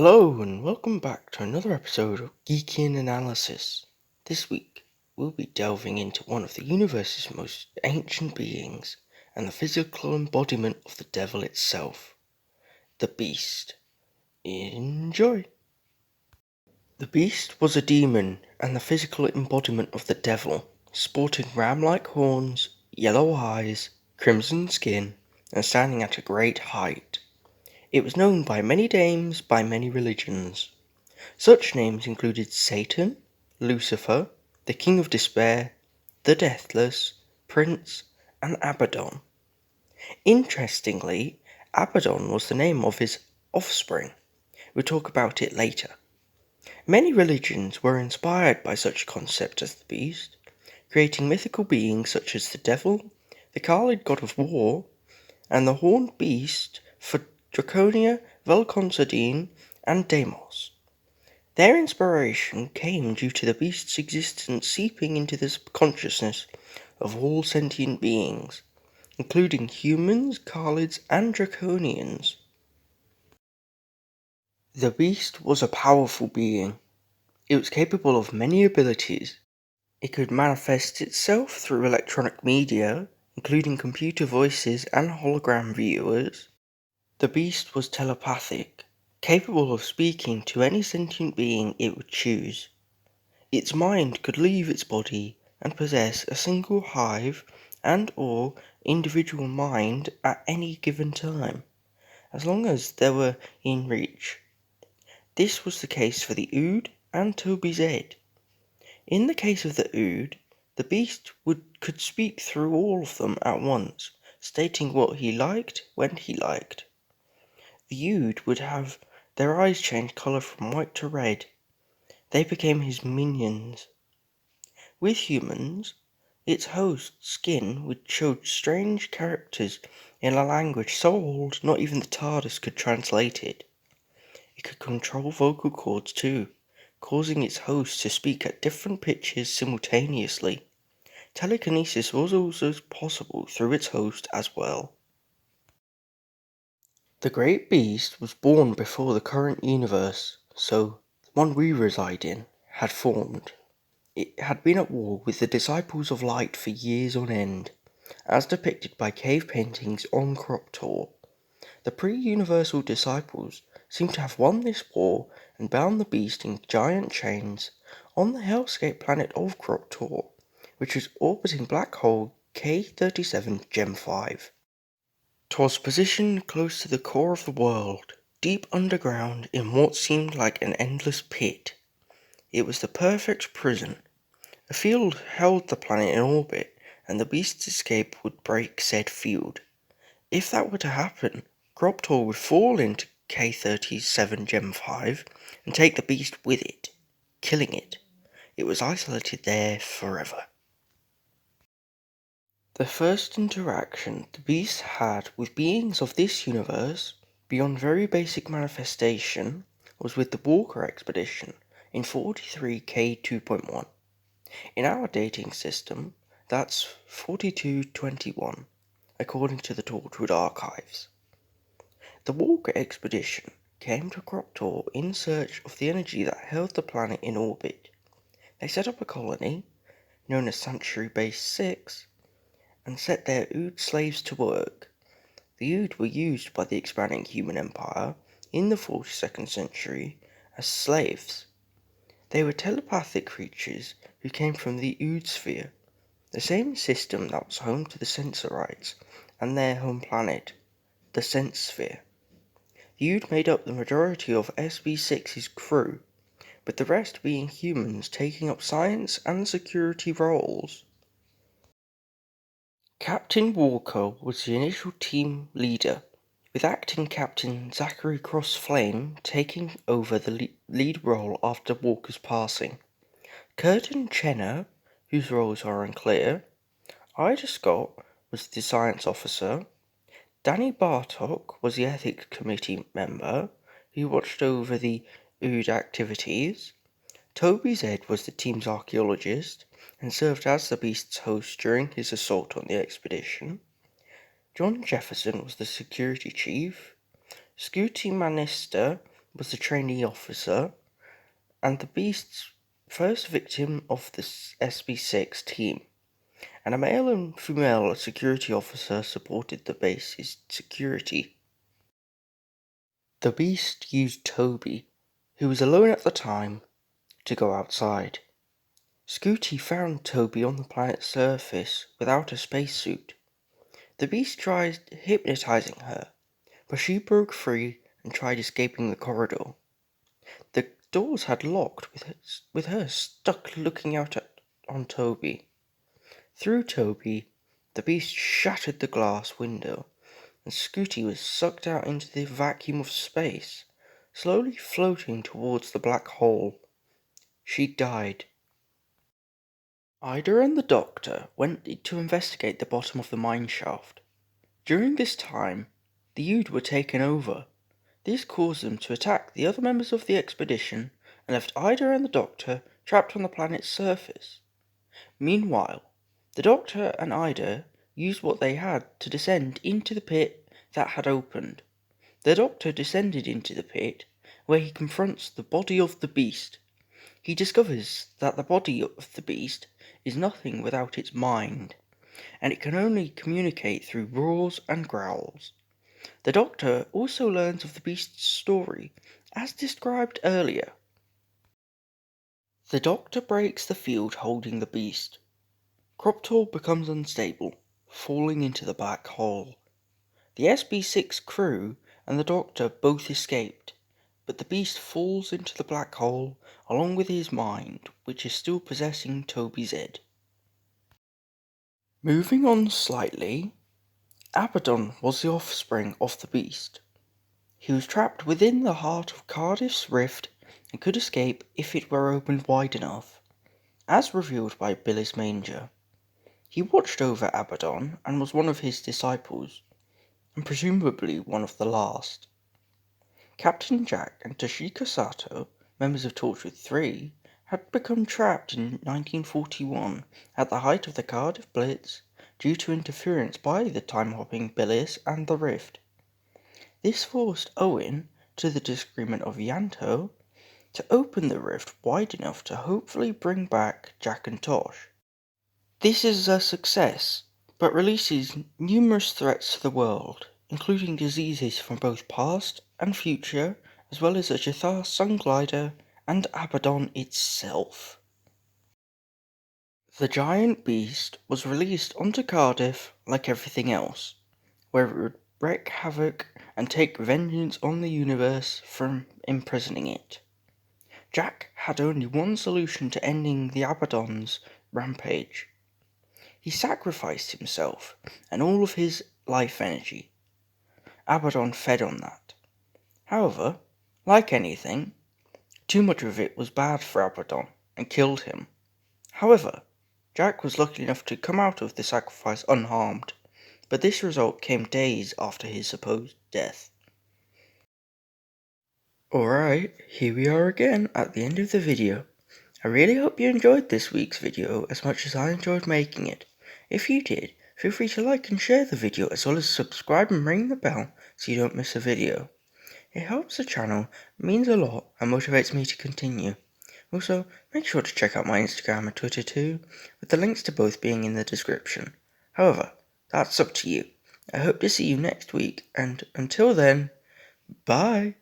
Hello and welcome back to another episode of Geeky Analysis. This week we'll be delving into one of the universe's most ancient beings and the physical embodiment of the devil itself, the Beast. Enjoy! The Beast was a demon and the physical embodiment of the devil, sporting ram-like horns, yellow eyes, crimson skin, and standing at a great height. It was known by many names by many religions. Such names included Satan, Lucifer, the King of Despair, the Deathless, Prince, and Abaddon. Interestingly, Abaddon was the name of his offspring. We'll talk about it later. Many religions were inspired by such concepts as the beast, creating mythical beings such as the devil, the Khalid god of war, and the horned beast for Draconia, Velconsadine, and Deimos. Their inspiration came due to the beast's existence seeping into the consciousness of all sentient beings, including humans, Khalids, and Draconians. The beast was a powerful being. It was capable of many abilities. It could manifest itself through electronic media, including computer voices and hologram viewers. The beast was telepathic, capable of speaking to any sentient being it would choose. Its mind could leave its body and possess a single hive and or individual mind at any given time, as long as they were in reach. This was the case for the Ood and Toby Zed. In the case of the Ood, the beast could speak through all of them at once, stating what he liked when he liked. The Ood would have their eyes change colour from white to red. They became his minions. With humans, its host's skin would show strange characters in a language so old not even the TARDIS could translate it. It could control vocal cords too, causing its host to speak at different pitches simultaneously. Telekinesis was also possible through its host as well. The Great Beast was born before the current universe, so the one we reside in, had formed. It had been at war with the Disciples of Light for years on end, as depicted by cave paintings on Kroptor. The pre-universal Disciples seem to have won this war and bound the beast in giant chains on the hellscape planet of Kroptor, which was orbiting black hole K37 Gem 5. 'Twas positioned close to the core of the world, deep underground in what seemed like an endless pit. It was the perfect prison. A field held the planet in orbit, and the beast's escape would break said field. If that were to happen, Kroptor would fall into K37 Gem 5 and take the beast with it, killing it. It was isolated there forever. The first interaction the beast had with beings of this universe, beyond very basic manifestation, was with the Walker expedition in 43K2.1. In our dating system, that's 4221, according to the Torchwood archives. The Walker expedition came to Kroptor in search of the energy that held the planet in orbit. They set up a colony, known as Sanctuary Base 6, and set their Ood slaves to work. The Ood were used by the expanding human empire in the 42nd century as slaves. They were telepathic creatures who came from the Ood sphere, the same system that was home to the Sensorites and their home planet, the Sense sphere. The Ood made up the majority of SB6's crew, with the rest being humans taking up science and security roles. Captain Walker was the initial team leader, with acting captain Zachary Cross Flame taking over the lead role after Walker's passing. Curtin Chenna, whose roles are unclear, Ida Scott was the science officer, Danny Bartok was the ethics committee member who watched over the Ood activities, Toby Zed was the team's archaeologist and served as the beast's host during his assault on the expedition. John Jefferson was the security chief. Scooty Manister was a trainee officer and the Beast's first victim of the SB6 team, and a male and female security officer supported the base's security. The Beast used Toby, who was alone at the time, to go outside. Scooty found Toby on the planet's surface without a spacesuit. The Beast tried hypnotizing her, but she broke free and tried escaping the corridor. The doors had locked with her stuck looking out on Toby. Through Toby, the Beast shattered the glass window, and Scooty was sucked out into the vacuum of space, slowly floating towards the black hole. She died. Ida and the Doctor went to investigate the bottom of the mine shaft. During this time, the Ood were taken over. This caused them to attack the other members of the expedition and left Ida and the Doctor trapped on the planet's surface. Meanwhile, the Doctor and Ida used what they had to descend into the pit that had opened. The Doctor descended into the pit, where he confronts the body of the Beast. He discovers that the body of the Beast is nothing without its mind, and it can only communicate through roars and growls. The Doctor also learns of the Beast's story, as described earlier. The Doctor breaks the field holding the Beast. Croptor becomes unstable, falling into the black hole. The SB6 crew and the Doctor both escaped, but the Beast falls into the black hole along with his mind, which is still possessing Toby's head. Moving on slightly, Abaddon was the offspring of the Beast. He was trapped within the heart of Cardiff's rift and could escape if it were opened wide enough, as revealed by Billy's Manger. He watched over Abaddon and was one of his disciples, and presumably one of the last. Captain Jack and Toshiko Sato, members of Torchwood 3, had become trapped in 1941 at the height of the Cardiff Blitz due to interference by the time-hopping Billis and the Rift. This forced Owen, to the disagreement of Yanto, to open the rift wide enough to hopefully bring back Jack and Tosh. This is a success, but releases numerous threats to the world, including diseases from both past and future, as well as a Jethar Sunglider and Abaddon itself. The giant beast was released onto Cardiff like everything else, where it would wreak havoc and take vengeance on the universe for imprisoning it. Jack had only one solution to ending the Abaddon's rampage. He sacrificed himself and all of his life energy. Abaddon fed on that. However, like anything, too much of it was bad for Abaddon and killed him. However, Jack was lucky enough to come out of the sacrifice unharmed, but this result came days after his supposed death. Alright, here we are again at the end of the video. I really hope you enjoyed this week's video as much as I enjoyed making it. If you did, feel free to like and share the video as well as subscribe and ring the bell so you don't miss a video. It helps the channel, means a lot, and motivates me to continue. Also, make sure to check out my Instagram and Twitter too, with the links to both being in the description. However, that's up to you. I hope to see you next week, and until then, bye!